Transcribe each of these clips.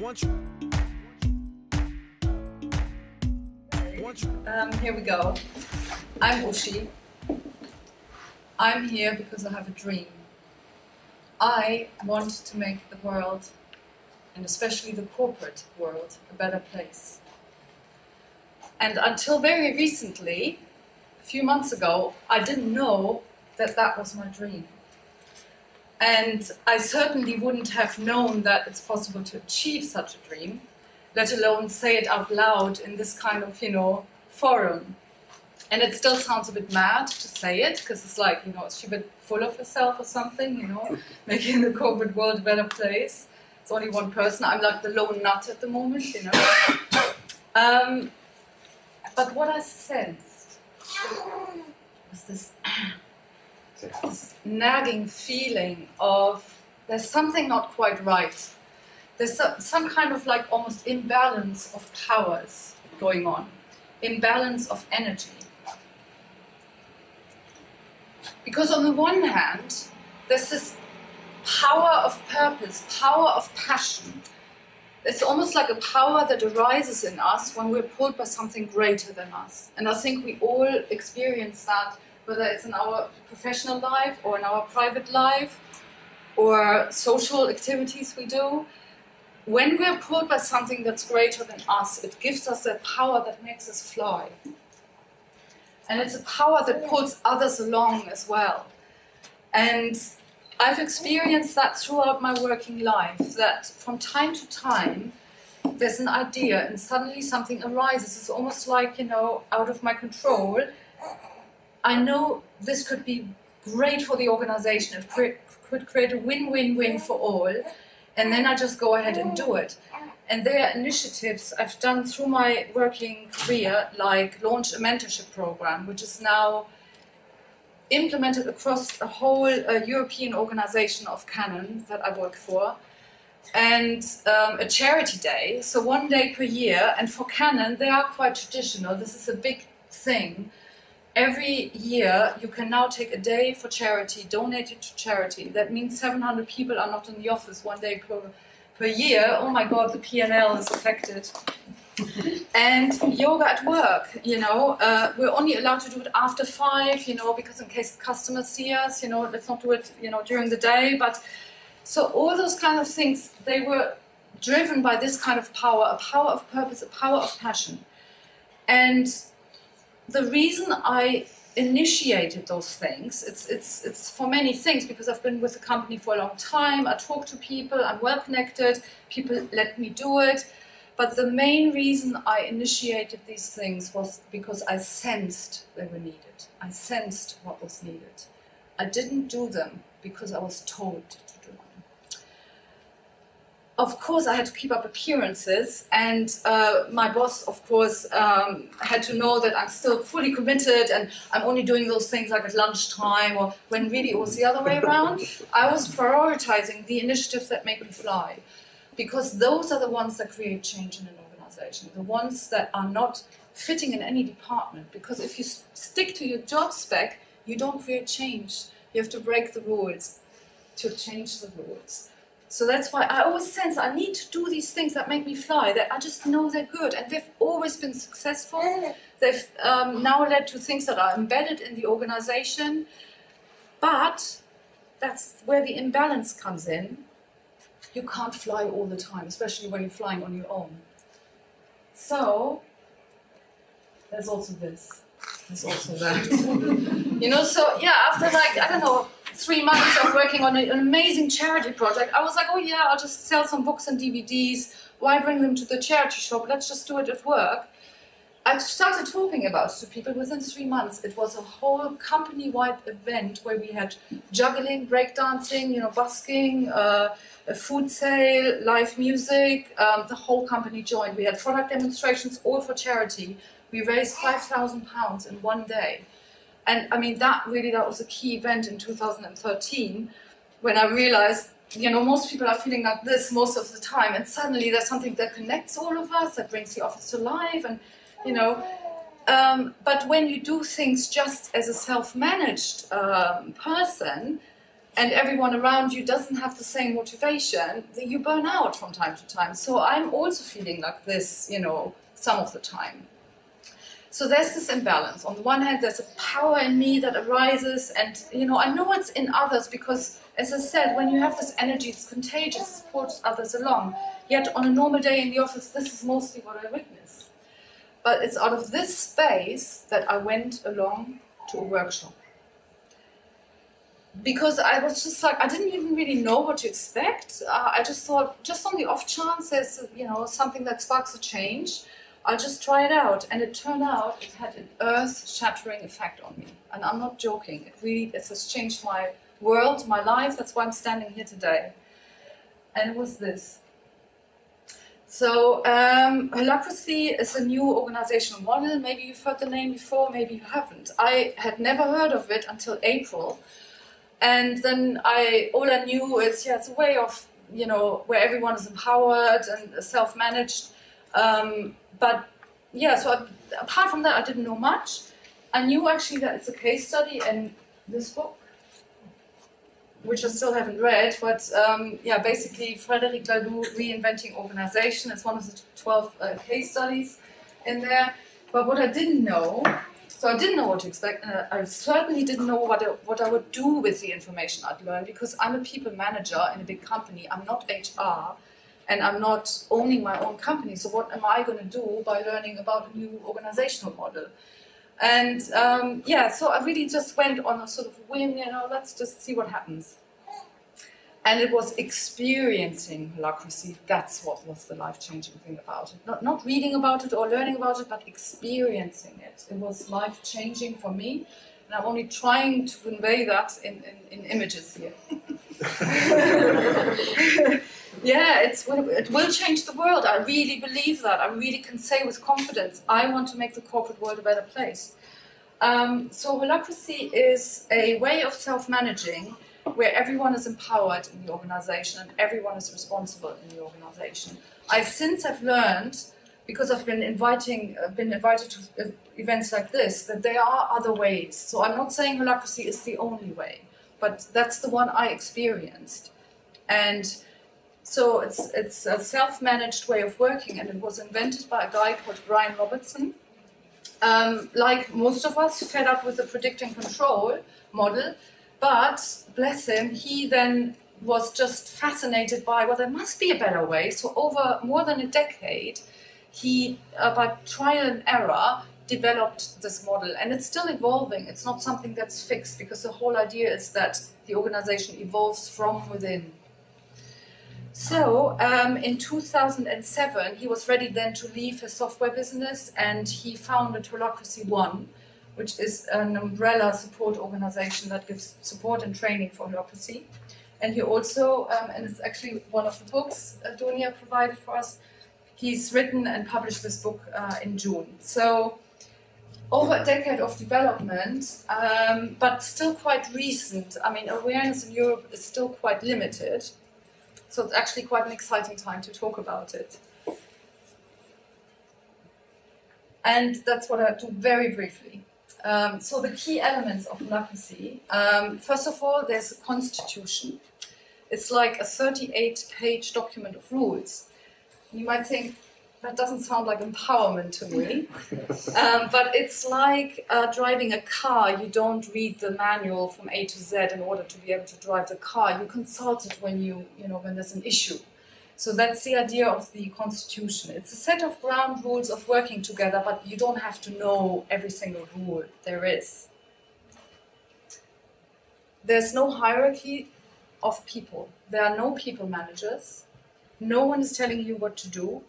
Here we go. I'm Uschi. I'm here because I have a dream. I want to make the world, and especially the corporate world, a better place. And until very recently, a few months ago, I didn't know that that was my dream. And I certainly wouldn't have known that it's possible to achieve such a dream, let alone say it out loud in this kind of, forum. And it still sounds a bit mad to say it, because it's like, is she a bit full of herself or something, making the corporate world a better place. It's only one person. I'm like the lone nut at the moment, But what I sensed was this nagging feeling of there's something not quite right. There's some kind of like almost imbalance of powers going on, imbalance of energy. Because on the one hand, there's this power of purpose, power of passion. It's almost like a power that arises in us when we're pulled by something greater than us. And I think we all experience that, whether it's in our professional life or in our private life or social activities we do. When we're pulled by something that's greater than us, it gives us that power that makes us fly. And it's a power that pulls others along as well. And I've experienced that throughout my working life, that from time to time, there's an idea and suddenly something arises. It's almost like, out of my control. I know this could be great for the organization. It could create a win-win-win for all. And then I just go ahead and do it. And there are initiatives I've done through my working career, like launch a mentorship program, which is now implemented across the whole European organization of Canon that I work for. And a charity day, so one day per year. And for Canon, they are quite traditional. This is a big thing. Every year, you can now take a day for charity, donate it to charity. That means 700 people are not in the office one day per year. Oh my God, the P&L is affected. And yoga at work, we're only allowed to do it after 5, because in case customers see us, let's not do it, during the day. But so all those kind of things, they were driven by this kind of power, a power of purpose, a power of passion. And the reason I initiated those things, it's for many things, because I've been with the company for a long time, I talk to people, I'm well connected, people let me do it. But the main reason I initiated these things was because I sensed they were needed. I sensed what was needed. I didn't do them because I was told to do them. Of course, I had to keep up appearances, and my boss, of course, had to know that I'm still fully committed and I'm only doing those things like at lunchtime, or when really it was the other way around. I was prioritizing the initiatives that make me fly, because those are the ones that create change in an organization, the ones that are not fitting in any department. Because if you stick to your job spec, you don't create change. You have to break the rules to change the rules. So that's why I always sense I need to do these things that make me fly, that I just know they're good. And they've always been successful. They've now led to things that are embedded in the organization. But that's where the imbalance comes in. You can't fly all the time, especially when you're flying on your own. So there's also this. There's also that. So yeah, after like, 3 months of working on an amazing charity project, I was like, oh yeah, I'll just sell some books and DVDs. Why bring them to the charity shop? Let's just do it at work. I started talking about it to people within 3 months. It was a whole company-wide event where we had juggling, breakdancing, busking, a food sale, live music. The whole company joined. We had product demonstrations, all for charity. We raised £5,000 in one day. And I mean, that was a key event in 2013, when I realized, most people are feeling like this most of the time, and suddenly there's something that connects all of us, that brings the office to life, and but when you do things just as a self-managed person, and everyone around you doesn't have the same motivation, you burn out from time to time. So I'm also feeling like this, you know, some of the time. So there's this imbalance. On the one hand, there's a power in me that arises, and you know, I know it's in others because, as I said, when you have this energy, it's contagious, it pulls others along. Yet on a normal day in the office, this is mostly what I witness. But it's out of this space that I went along to a workshop. Because I was just like, I didn't even really know what to expect. I just thought, just on the off chance there's, you know, something that sparks a change, I'll just try it out. And it turned out it had an earth-shattering effect on me. And I'm not joking. It has changed my world, my life. That's why I'm standing here today. And it was this. So, Holacracy is a new organizational model. Maybe you've heard the name before, maybe you haven't. I had never heard of it until April. And then all I knew is, yeah, it's a way of, you know, where everyone is empowered and self-managed. But yeah, so apart from that, I didn't know much. I knew actually that it's a case study in this book, which I still haven't read, but yeah, basically Frédéric Laloux, Reinventing Organization, is one of the 12 case studies in there. But what I didn't know, so I didn't know what to expect, and I certainly didn't know what I would do with the information I'd learned, because I'm a people manager in a big company. I'm not HR, and I'm not owning my own company. So what am I going to do by learning about a new organizational model? And yeah, so I really just went on a sort of whim, you know, let's just see what happens. And it was experiencing Holacracy. That's what was the life-changing thing about it. Not reading about it or learning about it, but experiencing it. It was life-changing for me. And I'm only trying to convey that in images here. Yeah, it will change the world. I really believe that. I really can say with confidence, I want to make the corporate world a better place. So Holacracy is a way of self-managing where everyone is empowered in the organization and everyone is responsible in the organization. I since have learned, because I've been invited to events like this, that there are other ways. So I'm not saying Holacracy is the only way, but that's the one I experienced. And so it's a self-managed way of working, and it was invented by a guy called Brian Robertson. Like most of us, fed up with the predict and control model, but bless him, he then was just fascinated by, well, there must be a better way. So over more than a decade, he, by trial and error, developed this model. And it's still evolving. It's not something that's fixed, because the whole idea is that the organization evolves from within. So in 2007, he was ready then to leave his software business, and he founded Holacracy One, which is an umbrella support organization that gives support and training for Holacracy. And he also, and it's actually one of the books Donia provided for us, he's written and published this book in June. So over a decade of development, but still quite recent. I mean, awareness in Europe is still quite limited. So it's actually quite an exciting time to talk about it. And that's what I do very briefly. So the key elements of Holacracy, first of all, there's a constitution. It's like a 38-page document of rules. You might think, that doesn't sound like empowerment to me, but it's like driving a car. You don't read the manual from A to Z in order to be able to drive the car. You consult it when when there's an issue. So that's the idea of the constitution. It's a set of ground rules of working together, but you don't have to know every single rule there is. There's no hierarchy of people. There are no people managers. No one is telling you what to do.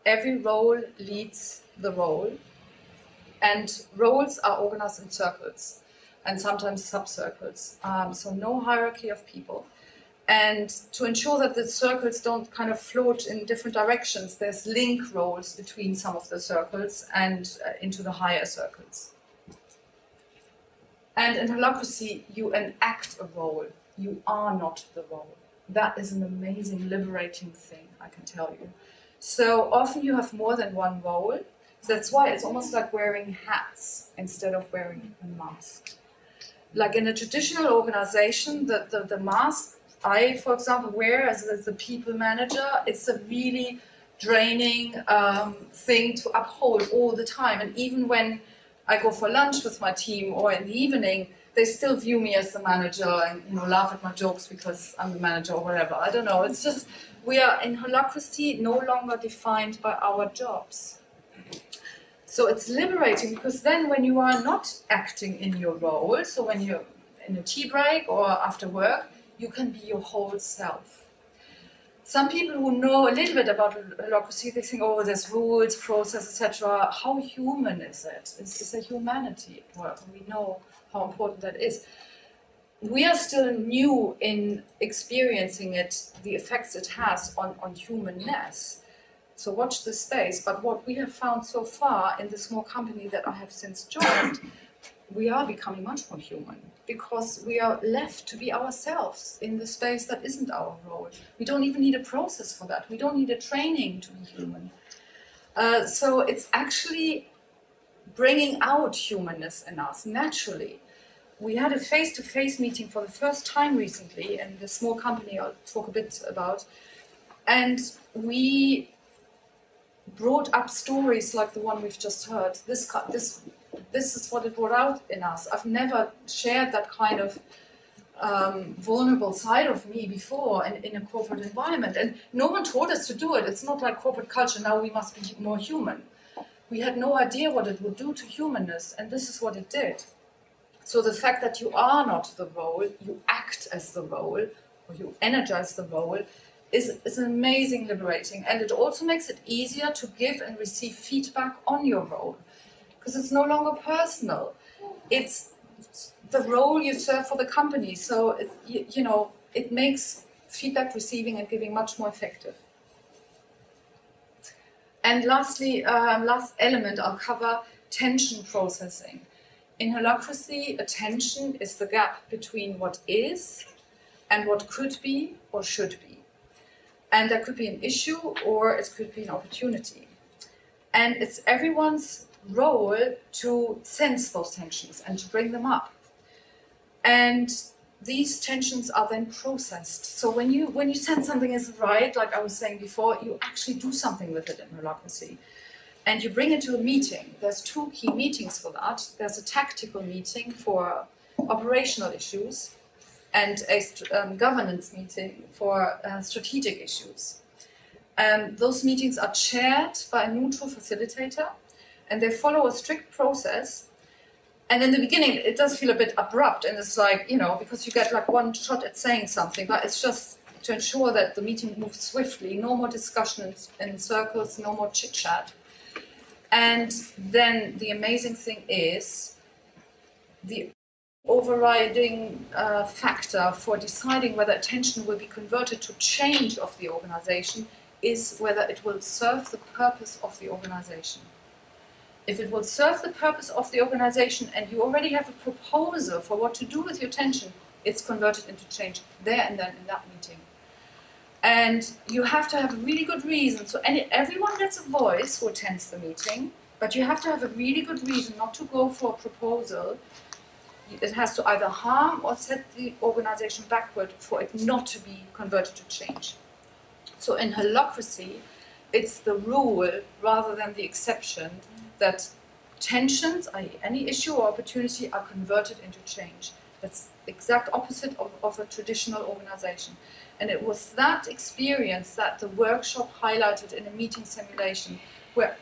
Every role leads the role, and roles are organized in circles and sometimes sub-circles. So no hierarchy of people. And to ensure that the circles don't kind of float in different directions, there's link roles between some of the circles and into the higher circles. And in Holacracy, you enact a role. You are not the role. That is an amazing, liberating thing, I can tell you. So often you have more than one role. So that's why it's almost like wearing hats instead of wearing a mask. like in a traditional organization, the mask I, for example, wear as the people manager, it's a really draining thing to uphold all the time. And even when I go for lunch with my team or in the evening, they still view me as the manager and, you know, laugh at my jokes because I'm the manager or whatever. I don't know. It's just, we are in holacracy no longer defined by our jobs. So it's liberating, because then when you are not acting in your role, so when you're in a tea break or after work, you can be your whole self. Some people who know a little bit about holacracy, they think, oh, there's rules, process, etc. How human is it? It's a humanity. Well, we know how important that is. We are still new in experiencing it, the effects it has on humanness. So watch this space. But what we have found so far in the small company that I have since joined, we are becoming much more human, because we are left to be ourselves in the space that isn't our role. We don't even need a process for that. We don't need a training to be human. So it's actually bringing out humanness in us naturally. We had a face-to-face meeting for the first time recently in the small company I'll talk a bit about, and we brought up stories like the one we've just heard. This is what it brought out in us. I've never shared that kind of vulnerable side of me before in a corporate environment, and no one told us to do it. It's not like corporate culture, now we must be more human. We had no idea what it would do to humanness, and this is what it did. So the fact that you are not the role, you act as the role, or you energize the role, is amazing liberating. And it also makes it easier to give and receive feedback on your role, because it's no longer personal. It's the role you serve for the company. So, it makes feedback receiving and giving much more effective. And lastly, last element I'll cover, tension processing. In holacracy, attention is the gap between what is and what could be or should be. And that could be an issue or it could be an opportunity. And it's everyone's role to sense those tensions and to bring them up. And these tensions are then processed. So when you sense something isn't right, like I was saying before, you actually do something with it in holacracy. And you bring it to a meeting. There's two key meetings for that. There's a tactical meeting for operational issues and a governance meeting for strategic issues. Those meetings are chaired by a neutral facilitator, and they follow a strict process. And in the beginning, it does feel a bit abrupt, and it's like, because you get like one shot at saying something, but it's just to ensure that the meeting moves swiftly, no more discussion in circles, no more chit-chat. And then the amazing thing is, the overriding factor for deciding whether attention will be converted to change of the organization is whether it will serve the purpose of the organization. If it will serve the purpose of the organization and you already have a proposal for what to do with your attention, it's converted into change there and then in that meeting. And you have to have a really good reason. So everyone gets a voice who attends the meeting, but you have to have a really good reason not to go for a proposal. It has to either harm or set the organization backward for it not to be converted to change. So in holacracy, it's the rule rather than the exception that tensions, i.e. any issue or opportunity, are converted into change. That's the exact opposite of a traditional organization. And it was that experience that the workshop highlighted in a meeting simulation, where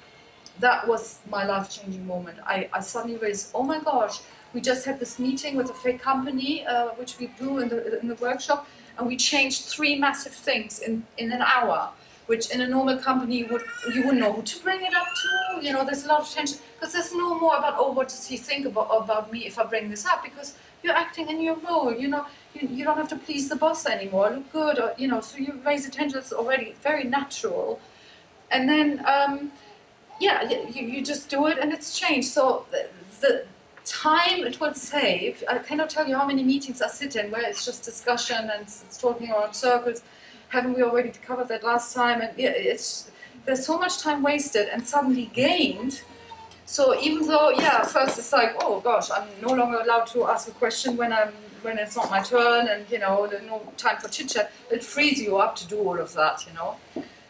that was my life-changing moment. I suddenly realized, oh my gosh, we just had this meeting with a fake company, which we do in the workshop, and we changed 3 massive things in an hour, which in a normal company you wouldn't know who to bring it up to. There's a lot of tension, because there's no more about, oh, what does he think about me if I bring this up, because you're acting in your role. You don't have to please the boss anymore, look good, or, so you raise attention. It's already very natural. And then, you just do it and it's changed. So the time it will save, I cannot tell you how many meetings I sit in where it's just discussion and it's talking around circles. Haven't we already covered that last time? And there's so much time wasted and suddenly gained So even though, yeah, first it's like, oh gosh, I'm no longer allowed to ask a question when it's not my turn, and you know, there's no time for chit chat. It frees you up to do all of that, you know.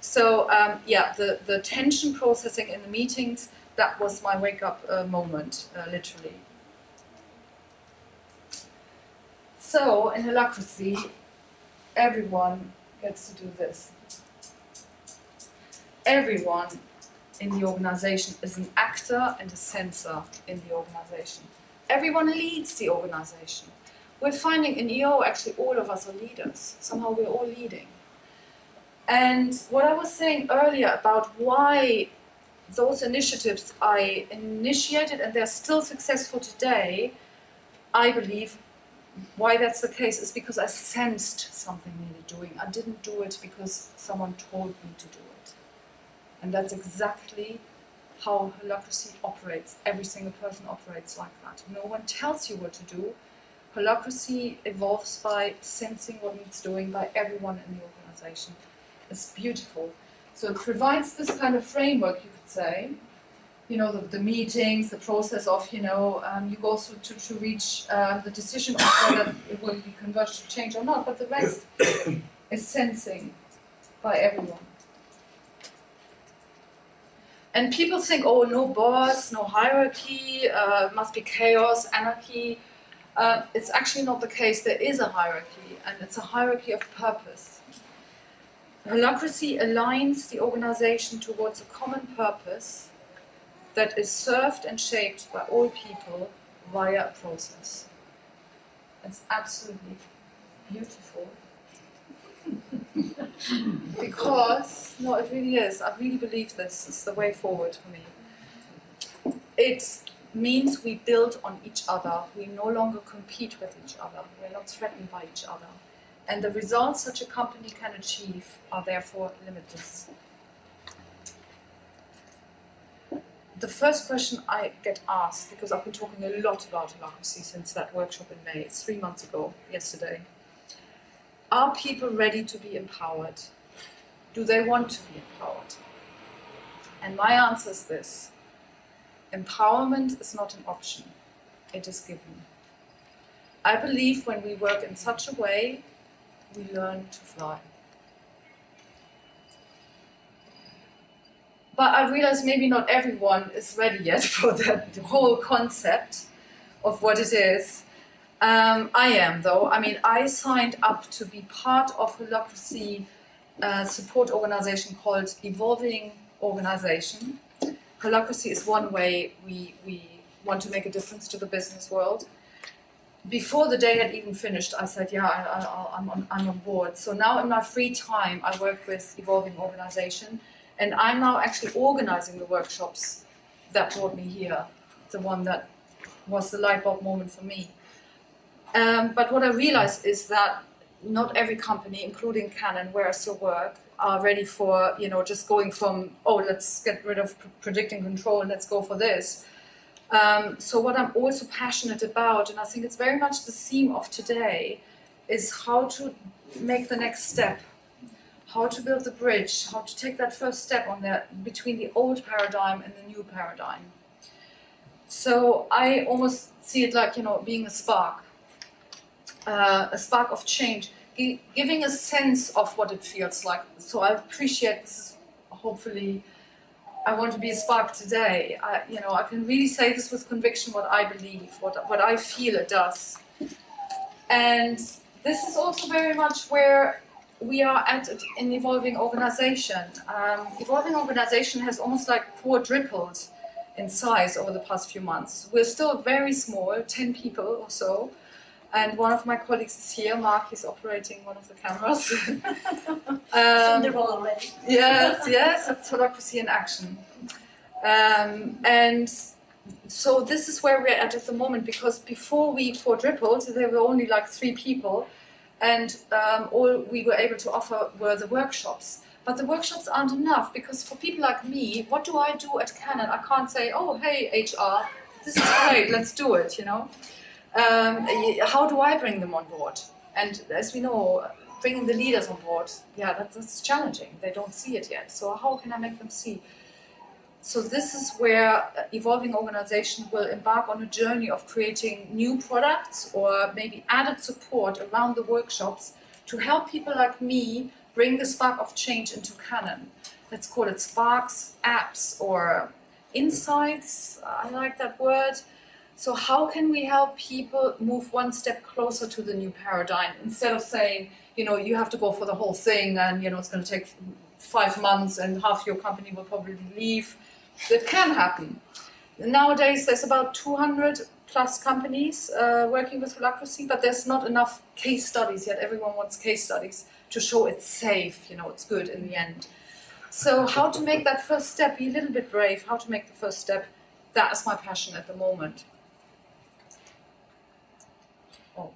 So yeah, the tension processing in the meetings, that was my wake up moment, literally. So in holacracy, everyone gets to do this. Everyone in the organization is an actor and a sensor in the organization. Everyone leads the organization. We're finding in EO, actually all of us are leaders. Somehow we're all leading. And what I was saying earlier about why those initiatives I initiated and they're still successful today, I believe why that's the case is because I sensed something needed doing. I didn't do it because someone told me to do it. And that's exactly how holacracy operates. Every single person operates like that. No one tells you what to do. Holacracy evolves by sensing what needs doing by everyone in the organization. It's beautiful. So it provides this kind of framework, you could say. You know, the meetings, the process of, you know, you go through to reach the decision of whether it will be converted to change or not, but the rest is sensing by everyone. And people think, oh, no boss, no hierarchy, must be chaos, anarchy. It's actually not the case. There is a hierarchy, and it's a hierarchy of purpose. Holacracy aligns the organization towards a common purpose that is served and shaped by all people via a process. It's absolutely beautiful. Because, no, it really is. I really believe this is the way forward for me. It means we build on each other. We no longer compete with each other. We're not threatened by each other. And the results such a company can achieve are therefore limitless. The first question I get asked, because I've been talking a lot about holacracy since that workshop in May, it's 3 months ago, yesterday. Are people ready to be empowered? Do they want to be empowered? And my answer is this. Empowerment is not an option. It is given. I believe when we work in such a way, we learn to fly. But I realize maybe not everyone is ready yet for that whole concept of what it is. I am, though. I mean, I signed up to be part of a holacracy support organization called Evolving Organization. Holacracy is one way we want to make a difference to the business world. Before the day had even finished, I said, yeah, I'm on board. So now in my free time, I work with Evolving Organization. And I'm now actually organizing the workshops that brought me here, the one that was the light bulb moment for me. But what I realized is that not every company, including Canon, where I still work, are ready for, you know, just going from, oh, let's get rid of predicting control and let's go for this. So what I'm also passionate about, and I think it's very much the theme of today, is how to make the next step. How to build the bridge, how to take that first step on that between the old paradigm and the new paradigm. So I almost see it like, you know, being a spark of change, giving a sense of what it feels like. So I appreciate this is hopefully, I want to be a spark today. You know, I can really say this with conviction, what I believe, what I feel it does. And this is also very much where we are at an Evolving Organization. Evolving Organization has almost like quadrupled in size over the past few months. We're still very small, 10 people or so. And one of my colleagues is here, Mark, he's operating one of the cameras. Already. Yes, it's holacracy in action. And so this is where we're at the moment, because before we quadrupled, there were only like 3 people. And all we were able to offer were the workshops. But the workshops aren't enough, because for people like me, what do I do at Canon? I can't say, oh, hey, HR, this is great, let's do it, you know. How do I bring them on board? And as we know, bringing the leaders on board, yeah, that's challenging. They don't see it yet. So how can I make them see? So this is where evolving organization will embark on a journey of creating new products or maybe added support around the workshops to help people like me bring the spark of change into Canon. Let's call it sparks, apps, or insights. I like that word. So how can we help people move one step closer to the new paradigm instead of saying, you know, you have to go for the whole thing and, you know, it's going to take 5 months and half your company will probably leave. That can happen. Nowadays, there's about 200 plus companies working with holacracy, but there's not enough case studies yet. Everyone wants case studies to show it's safe, you know, it's good in the end. So how to make that first step, be a little bit brave, how to make the first step, that is my passion at the moment. Oh.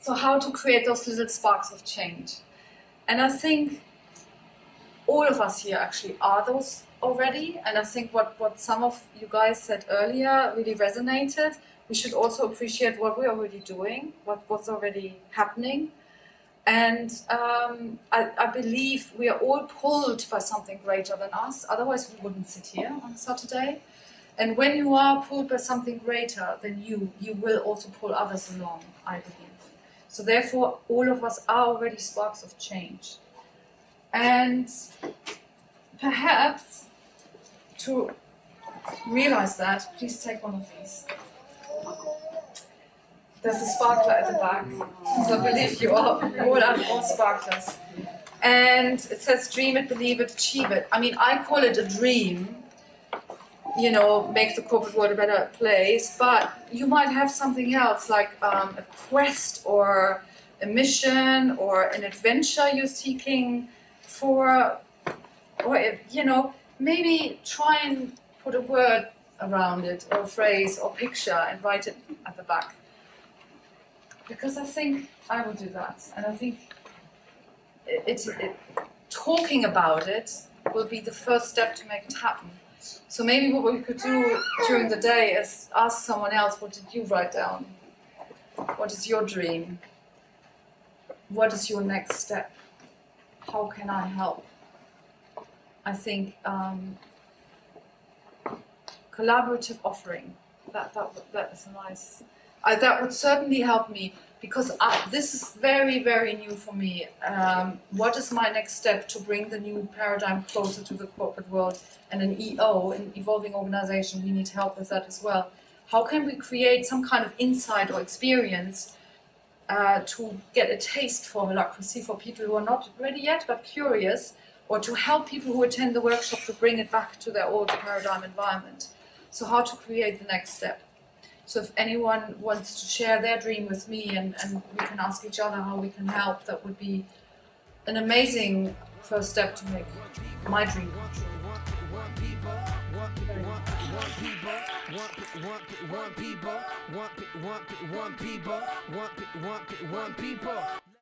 So how to create those little sparks of change. And I think all of us here actually are those already, and I think what some of you guys said earlier really resonated. We should also appreciate what we're already doing, what's already happening. And I believe we are all pulled by something greater than us, otherwise we wouldn't sit here on Saturday. And when you are pulled by something greater than you will also pull others along, I believe. So therefore, all of us are already sparks of change. And perhaps to realize that, please take one of these. There's a sparkler at the back, so I believe you all are sparklers. And it says, dream it, believe it, achieve it. I mean, I call it a dream, you know, make the corporate world a better place, but you might have something else, like a quest or a mission or an adventure you're seeking for, or, you know, maybe try and put a word around it, or a phrase, or picture, and write it at the back. Because I think I will do that, and I think talking about it will be the first step to make it happen. So maybe what we could do during the day is ask someone else, what did you write down? What is your dream? What is your next step? How can I help? I think collaborative offering, that is a nice, that would certainly help me, because this is very, very new for me. What is my next step to bring the new paradigm closer to the corporate world? And an EO, an evolving organization, we need help with that as well. How can we create some kind of insight or experience to get a taste for holacracy for people who are not ready yet but curious, or to help people who attend the workshop to bring it back to their old paradigm environment? So how to create the next step. So if anyone wants to share their dream with me, and we can ask each other how we can help, that would be an amazing first step to make my dream true.